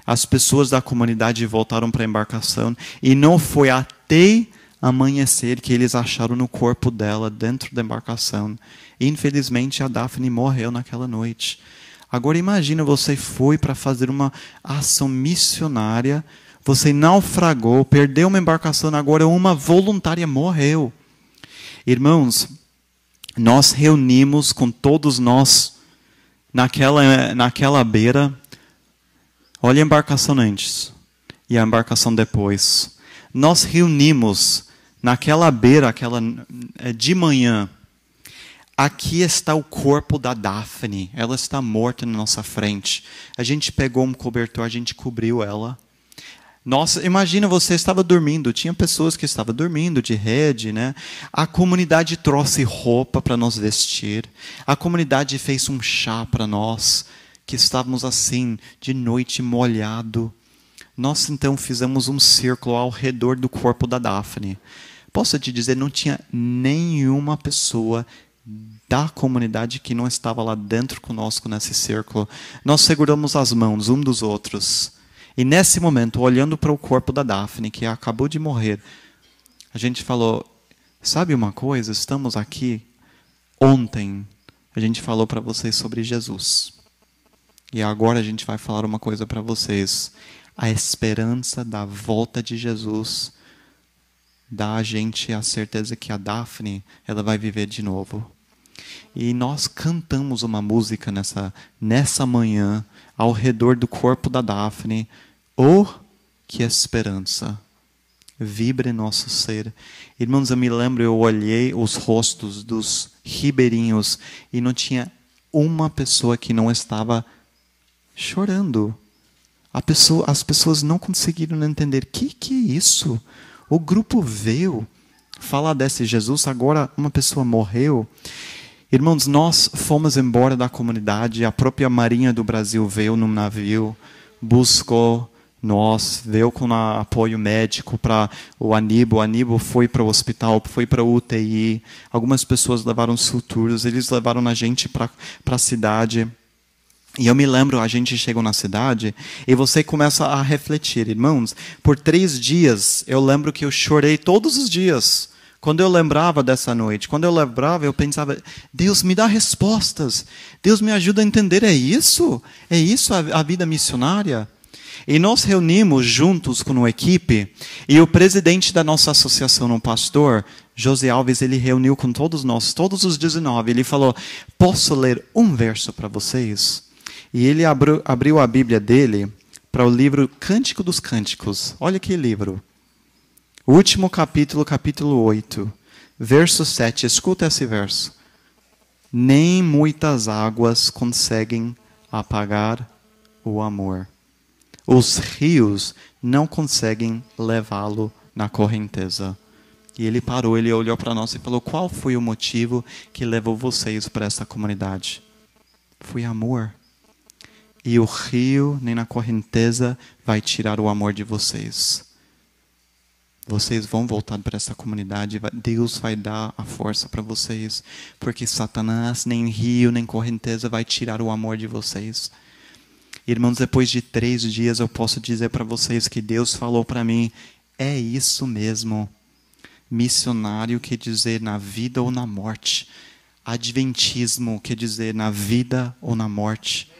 As pessoas da comunidade voltaram para a embarcação e não foi até amanhecer que eles acharam no corpo dela dentro da embarcação. Infelizmente, a Daphne morreu naquela noite. Agora imagina, você foi para fazer uma ação missionária, você naufragou, perdeu uma embarcação, agora uma voluntária morreu. Irmãos, nós reunimos com todos nós naquela beira. Olha a embarcação antes e a embarcação depois. Nós reunimos naquela beira, de manhã. Aqui está o corpo da Daphne. Ela está morta na nossa frente. A gente pegou um cobertor, a gente cobriu ela. Nossa, imagina, você estava dormindo. Tinha pessoas que estavam dormindo de rede, né? A comunidade trouxe roupa para nos vestir. A comunidade fez um chá para nós, que estávamos assim, de noite molhado. Nós então fizemos um círculo ao redor do corpo da Daphne. Posso te dizer, não tinha nenhuma pessoa da comunidade que não estava lá dentro conosco nesse círculo. Nós seguramos as mãos um dos outros. E nesse momento, olhando para o corpo da Daphne, que acabou de morrer, a gente falou, sabe uma coisa? Estamos aqui. Ontem a gente falou para vocês sobre Jesus. E agora a gente vai falar uma coisa para vocês. A esperança da volta de Jesus dá a gente a certeza que a Daphne, ela vai viver de novo. E nós cantamos uma música nessa manhã, ao redor do corpo da Daphne. Oh, que esperança! Vibra em nosso ser. Irmãos, eu me lembro, eu olhei os rostos dos ribeirinhos e não tinha uma pessoa que não estava chorando. As pessoas não conseguiram entender. Que é isso? O grupo veio falar desse Jesus, agora uma pessoa morreu. Irmãos, nós fomos embora da comunidade, a própria Marinha do Brasil veio num navio, buscou nós, veio com apoio médico para o Aníbal. O Aníbal foi para o hospital, foi para o UTI. Algumas pessoas levaram suturos, eles levaram a gente para a cidade. E eu me lembro, a gente chegou na cidade e você começa a refletir. Irmãos, por 3 dias eu lembro que eu chorei todos os dias. Quando eu lembrava dessa noite, quando eu lembrava, eu pensava, Deus me dá respostas. Deus me ajuda a entender, é isso? É isso a vida missionária? E nós reunimos juntos com uma equipe, e o presidente da nossa associação, um pastor, José Alves, ele reuniu com todos nós, todos os 19, ele falou, posso ler um verso para vocês? E ele abriu a Bíblia dele para o livro Cântico dos Cânticos. Olha que livro. O último capítulo, capítulo 8, verso 7. Escuta esse verso. Nem muitas águas conseguem apagar o amor. Os rios não conseguem levá-lo na correnteza. E ele parou, ele olhou para nós e falou, qual foi o motivo que levou vocês para essa comunidade? Foi amor. E o rio, nem na correnteza, vai tirar o amor de vocês. Vocês vão voltar para essa comunidade, Deus vai dar a força para vocês, porque Satanás, nem rio, nem correnteza vai tirar o amor de vocês. Irmãos, depois de 3 dias eu posso dizer para vocês que Deus falou para mim, é isso mesmo. Missionário quer dizer na vida ou na morte. Adventismo quer dizer na vida ou na morte.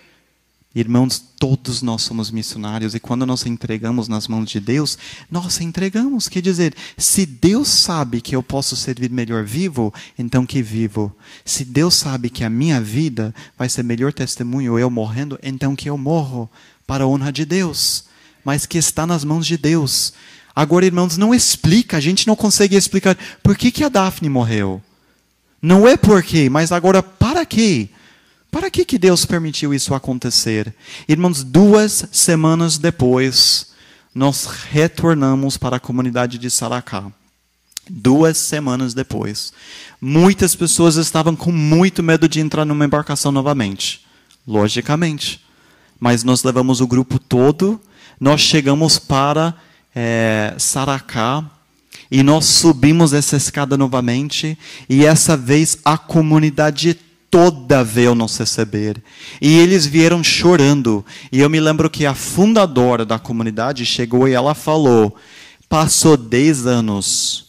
Irmãos, todos nós somos missionários e quando nós entregamos nas mãos de Deus, nós entregamos. Quer dizer, se Deus sabe que eu posso servir melhor vivo, então que vivo. Se Deus sabe que a minha vida vai ser melhor testemunho eu morrendo, então que eu morro para a honra de Deus. Mas que está nas mãos de Deus. Agora, irmãos, não explica, a gente não consegue explicar por que a Daphne morreu. Não é por quê, mas agora para quê? Para que Deus permitiu isso acontecer? Irmãos, 2 semanas depois, nós retornamos para a comunidade de Saracá. 2 semanas depois. Muitas pessoas estavam com muito medo de entrar numa embarcação novamente. Logicamente. Mas nós levamos o grupo todo, nós chegamos para Saracá, e nós subimos essa escada novamente, e essa vez a comunidade toda veio nos receber. E eles vieram chorando. E eu me lembro que a fundadora da comunidade chegou e ela falou, passou 10 anos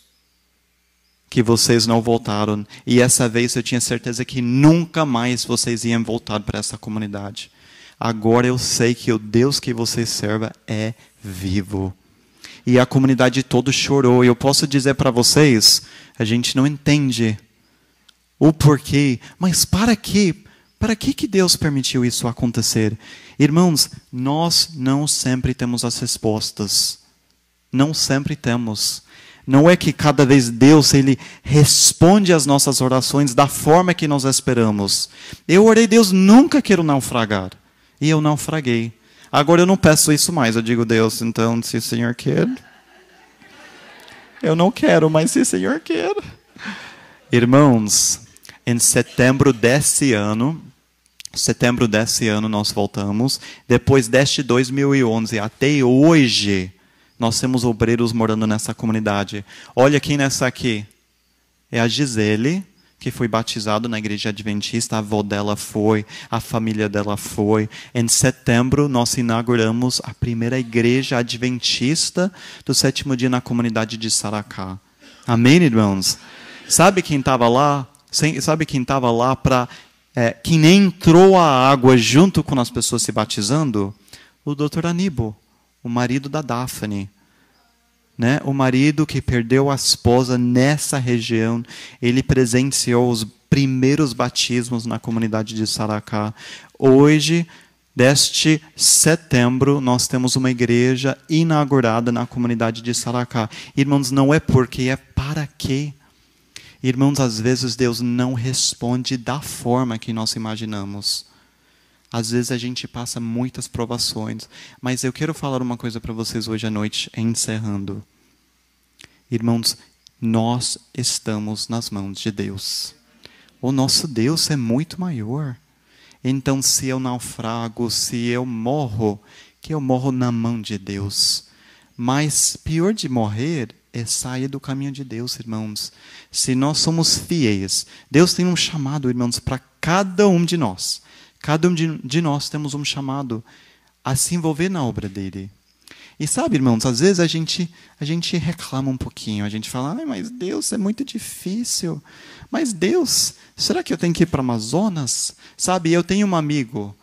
que vocês não voltaram. E essa vez eu tinha certeza que nunca mais vocês iam voltar para essa comunidade. Agora eu sei que o Deus que vocês servem é vivo. E a comunidade toda chorou. E eu posso dizer para vocês, a gente não entende o porquê, mas para quê? Para que Deus permitiu isso acontecer? Irmãos, nós não sempre temos as respostas. Não sempre temos. Não é que cada vez Deus ele responde às nossas orações da forma que nós esperamos. Eu orei, Deus, nunca quero naufragar. E eu naufraguei. Agora eu não peço isso mais. Eu digo, Deus, então, se o Senhor quer, eu não quero, mas se o Senhor quer. Irmãos, em setembro desse ano nós voltamos. Depois deste 2011 até hoje, nós temos obreiros morando nessa comunidade. Olha quem nessa aqui. É a Gisele, que foi batizada na igreja adventista. A avó dela foi, a família dela foi. Em setembro, nós inauguramos a primeira igreja adventista do 7º dia na comunidade de Saracá. Amém, irmãos? Sabe quem estava lá? Sabe quem estava lá para que nem entrou a água junto com as pessoas se batizando? O Dr. Aníbal, o marido da Daphne. Né? O marido que perdeu a esposa nessa região, ele presenciou os primeiros batismos na comunidade de Saracá. Hoje, deste setembro, nós temos uma igreja inaugurada na comunidade de Saracá. Irmãos, não é porque, é para quê? Irmãos, às vezes Deus não responde da forma que nós imaginamos. Às vezes a gente passa muitas provações. Mas eu quero falar uma coisa para vocês hoje à noite, encerrando. Irmãos, nós estamos nas mãos de Deus. O nosso Deus é muito maior. Então, se eu naufrago, se eu morro, que eu morro na mão de Deus. Mas pior de morrer é sair do caminho de Deus, irmãos. Se nós somos fiéis, Deus tem um chamado, irmãos, para cada um de nós. Cada um de nós temos um chamado a se envolver na obra dele. E sabe, irmãos, às vezes a gente reclama um pouquinho. A gente fala, mas Deus, é muito difícil. Mas Deus, será que eu tenho que ir para Amazonas? Sabe, eu tenho um amigo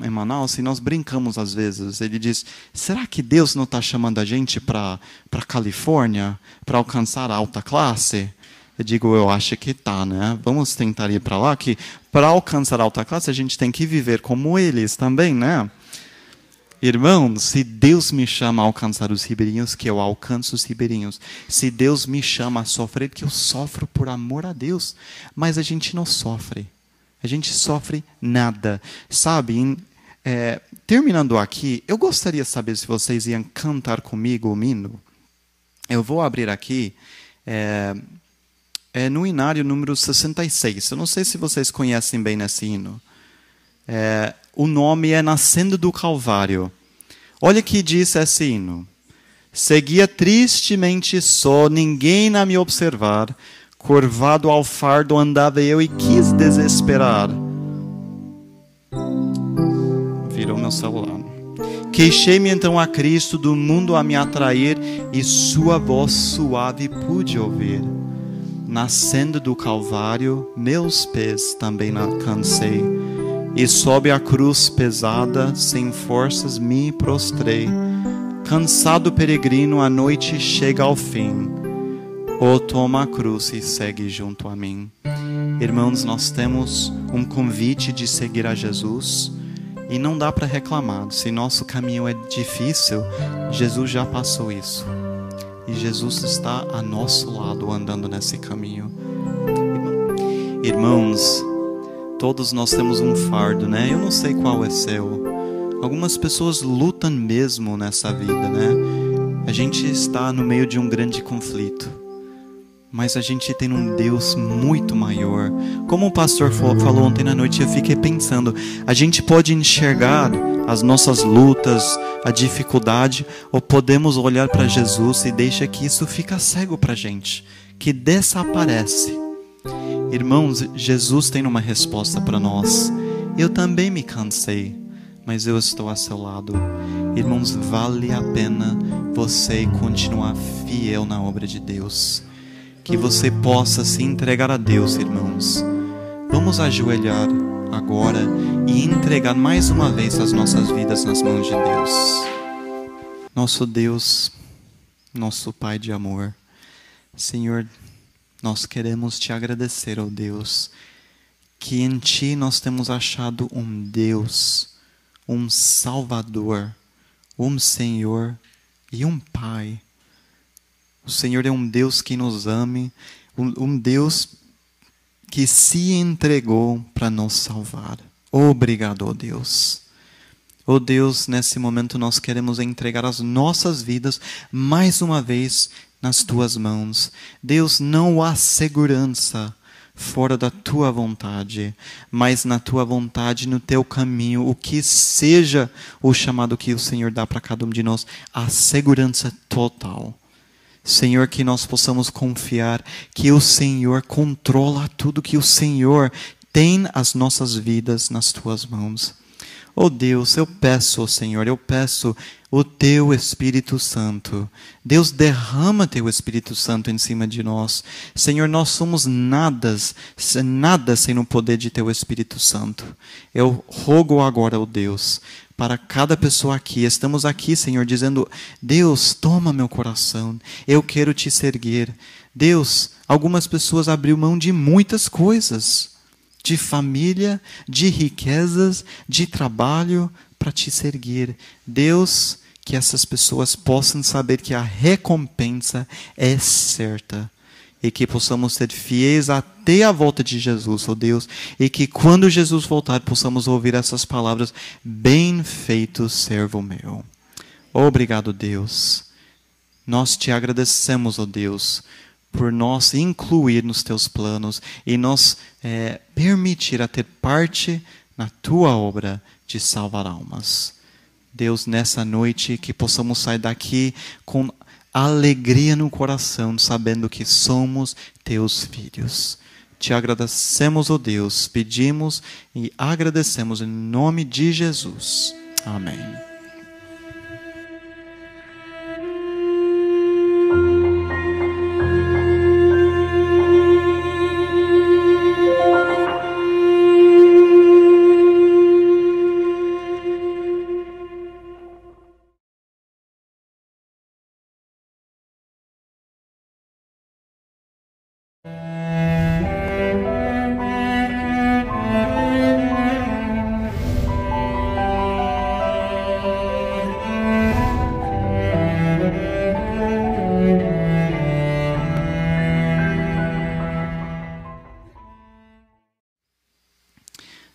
em Manaus e nós brincamos às vezes. Ele diz, será que Deus não está chamando a gente para Califórnia para alcançar a alta classe? Eu digo, eu acho que tá, né? Vamos tentar ir para lá, que para alcançar a alta classe a gente tem que viver como eles também, né? Irmãos, se Deus me chama a alcançar os ribeirinhos, que eu alcanço os ribeirinhos. Se Deus me chama a sofrer, que eu sofro por amor a Deus. Mas a gente não sofre. A gente sofre nada. Sabe, terminando aqui, eu gostaria de saber se vocês iam cantar comigo o hino. Eu vou abrir aqui, no hinário número 66. Eu não sei se vocês conhecem bem esse hino. O nome é Nascendo do Calvário. Olha o que diz esse hino. Seguia tristemente só, ninguém a me observar. Curvado ao fardo andava eu e quis desesperar. Virou meu celular. Queixei-me então a Cristo do mundo a me atrair e sua voz suave pude ouvir. Nascendo do Calvário, meus pés também alcancei. E sob a cruz pesada, sem forças me prostrei. Cansado peregrino, a noite chega ao fim. Oh, toma a cruz e segue junto a mim. Irmãos, nós temos um convite de seguir a Jesus e não dá para reclamar. Se nosso caminho é difícil, Jesus já passou isso. E Jesus está a nosso lado andando nesse caminho. Irmãos, todos nós temos um fardo, né? Eu não sei qual é seu. Algumas pessoas lutam mesmo nessa vida, né? A gente está no meio de um grande conflito. Mas a gente tem um Deus muito maior. Como o pastor falou ontem à noite, eu fiquei pensando, a gente pode enxergar as nossas lutas, a dificuldade, ou podemos olhar para Jesus e deixar que isso fica cego para a gente, que desaparece. Irmãos, Jesus tem uma resposta para nós. Eu também me cansei, mas eu estou a seu lado. Irmãos, vale a pena você continuar fiel na obra de Deus. Que você possa se entregar a Deus, irmãos. Vamos ajoelhar agora e entregar mais uma vez as nossas vidas nas mãos de Deus. Nosso Deus, nosso Pai de amor, Senhor, nós queremos te agradecer, ó Deus, que em Ti nós temos achado um Deus, um Salvador, um Senhor e um Pai. O Senhor é um Deus que nos ame, um Deus que se entregou para nos salvar. Obrigado, ó Deus. Ó Deus, nesse momento nós queremos entregar as nossas vidas mais uma vez nas Tuas mãos. Deus, não há segurança fora da Tua vontade, mas na Tua vontade, no Teu caminho, o que seja o chamado que o Senhor dá para cada um de nós, a segurança total. Senhor, que nós possamos confiar que o Senhor controla tudo, que o Senhor tem as nossas vidas nas Tuas mãos. Oh Deus, eu peço, oh Senhor, eu peço o Teu Espírito Santo. Deus, derrama Teu Espírito Santo em cima de nós. Senhor, nós somos nada sem o poder de Teu Espírito Santo. Eu rogo agora, oh Deus, para cada pessoa aqui, estamos aqui, Senhor, dizendo, Deus, toma meu coração, eu quero Te seguir. Deus, algumas pessoas abriram mão de muitas coisas, de família, de riquezas, de trabalho, para Te seguir. Deus, que essas pessoas possam saber que a recompensa é certa. E que possamos ser fiéis até a volta de Jesus, ó Deus. E que quando Jesus voltar, possamos ouvir essas palavras. Bem feito, servo meu. Obrigado, Deus. Nós Te agradecemos, ó Deus, por nos incluir nos Teus planos. E nos permitir a ter parte na Tua obra de salvar almas. Deus, nessa noite, que possamos sair daqui com alegria no coração, sabendo que somos Teus filhos. Te agradecemos, ó Deus, pedimos e agradecemos em nome de Jesus. Amém.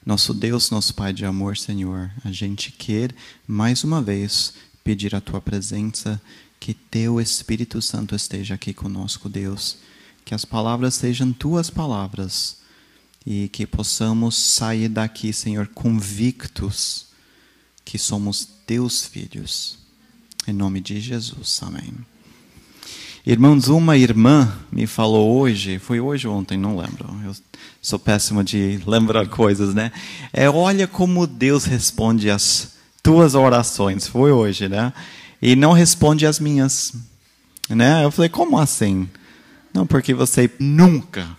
Nosso Deus, nosso Pai de amor, Senhor, a gente quer, mais uma vez, pedir a Tua presença, que Teu Espírito Santo esteja aqui conosco, Deus. Que as palavras sejam Tuas palavras e que possamos sair daqui, Senhor, convictos que somos Teus filhos. Em nome de Jesus, amém. Irmãos, uma irmã me falou hoje, foi hoje ou ontem, não lembro. Eu sou péssimo de lembrar coisas, né? Olha como Deus responde as tuas orações. Foi hoje, né? E não responde as minhas, né? Eu falei, como assim? Não, porque você nunca,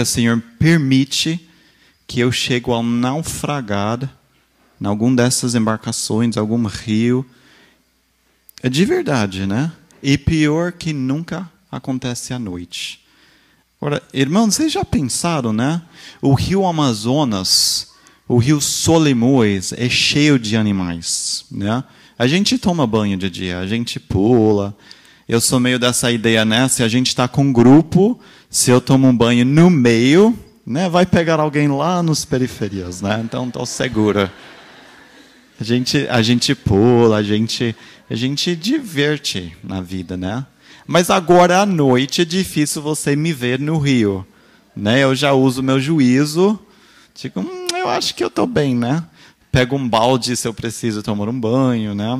Senhor, permite que eu chegue ao naufragar em alguma dessas embarcações, algum rio. É de verdade, né? E pior que nunca acontece à noite. Agora, irmãos, vocês já pensaram, né? O rio Amazonas, o rio Solimões é cheio de animais, né? A gente toma banho de dia, a gente pula. Eu sou meio dessa ideia, né? Se a gente está com um grupo, se eu tomo um banho no meio, né? Vai pegar alguém lá nos periferias, né? Então, estou segura. A gente pula, a gente diverte na vida, né? Mas agora à noite é difícil você me ver no rio, né? Eu já uso meu juízo, digo, eu acho que eu estou bem, né? Pego um balde se eu preciso tomar um banho, né?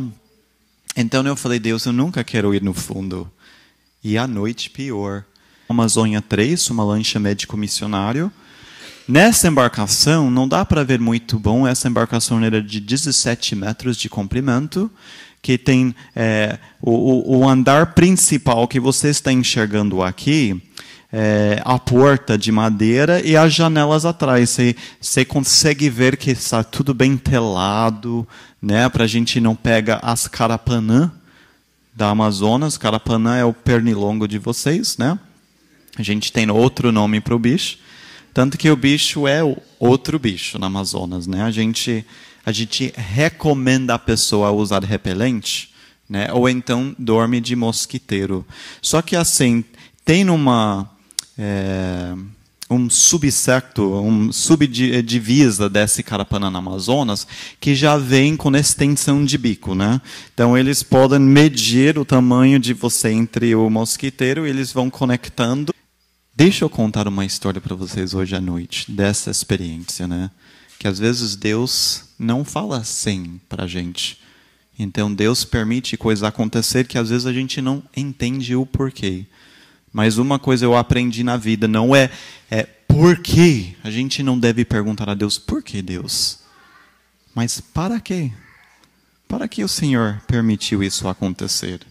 Então eu falei, Deus, eu nunca quero ir no fundo. E à noite pior. Amazônia 3, uma lancha médico-missionário. Nessa embarcação, não dá para ver muito bom, essa embarcação era de 17 metros de comprimento, que tem o andar principal que você está enxergando aqui, a porta de madeira e as janelas atrás. Você consegue ver que está tudo bem telado, né, para a gente não pegar as carapanã da Amazonas. Carapanã é o pernilongo de vocês, né? A gente tem outro nome para o bicho. Tanto que o bicho é outro bicho na Amazonas, né? A gente recomenda a pessoa usar repelente, né? Ou então dorme de mosquiteiro. Só que assim, tem um subdivisa desse carapanã na Amazonas que já vem com extensão de bico, né? Então eles podem medir o tamanho de você entre o mosquiteiro e eles vão conectando. Deixa eu contar uma história para vocês hoje à noite, dessa experiência, né? Que às vezes Deus não fala assim para a gente. Então Deus permite coisas acontecer que às vezes a gente não entende o porquê. Mas uma coisa eu aprendi na vida, não é por quê. A gente não deve perguntar a Deus, por que Deus? Mas para quê? Para que o Senhor permitiu isso acontecer?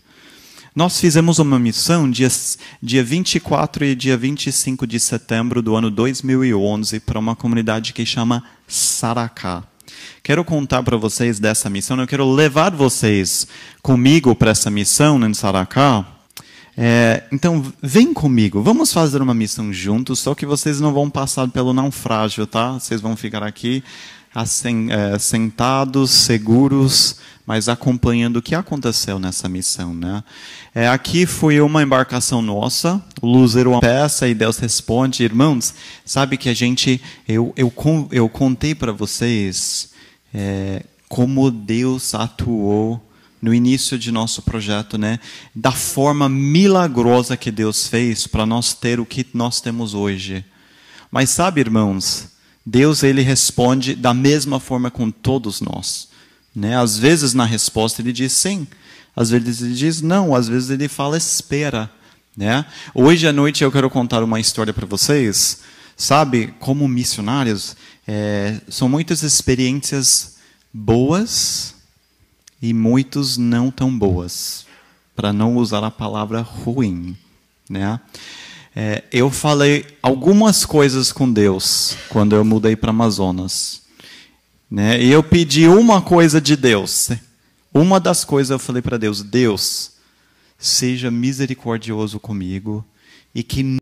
Nós fizemos uma missão dia 24 e dia 25 de setembro do ano 2011 para uma comunidade que chama Saracá. Quero contar para vocês dessa missão, eu quero levar vocês comigo para essa missão em Saracá. Então, vem comigo, vamos fazer uma missão juntos, só que vocês não vão passar pelo naufrágio, tá? Vocês vão ficar aqui sentados, seguros, mas acompanhando o que aconteceu nessa missão, né? Aqui foi uma embarcação nossa, o Luzeiro peça e Deus responde. Irmãos, sabe que eu contei para vocês como Deus atuou no início de nosso projeto, né? Da forma milagrosa que Deus fez para nós ter o que nós temos hoje. Mas sabe, irmãos, Deus ele responde da mesma forma com todos nós, né? Às vezes na resposta ele diz sim, às vezes ele diz não, às vezes ele fala espera, né? Hoje à noite eu quero contar uma história para vocês. Sabe, como missionários, são muitas experiências boas e muitas não tão boas, para não usar a palavra ruim, né? Eu falei algumas coisas com Deus quando eu mudei para Amazonas, né? E eu pedi uma coisa de Deus. Uma das coisas eu falei para Deus: Deus, seja misericordioso comigo e que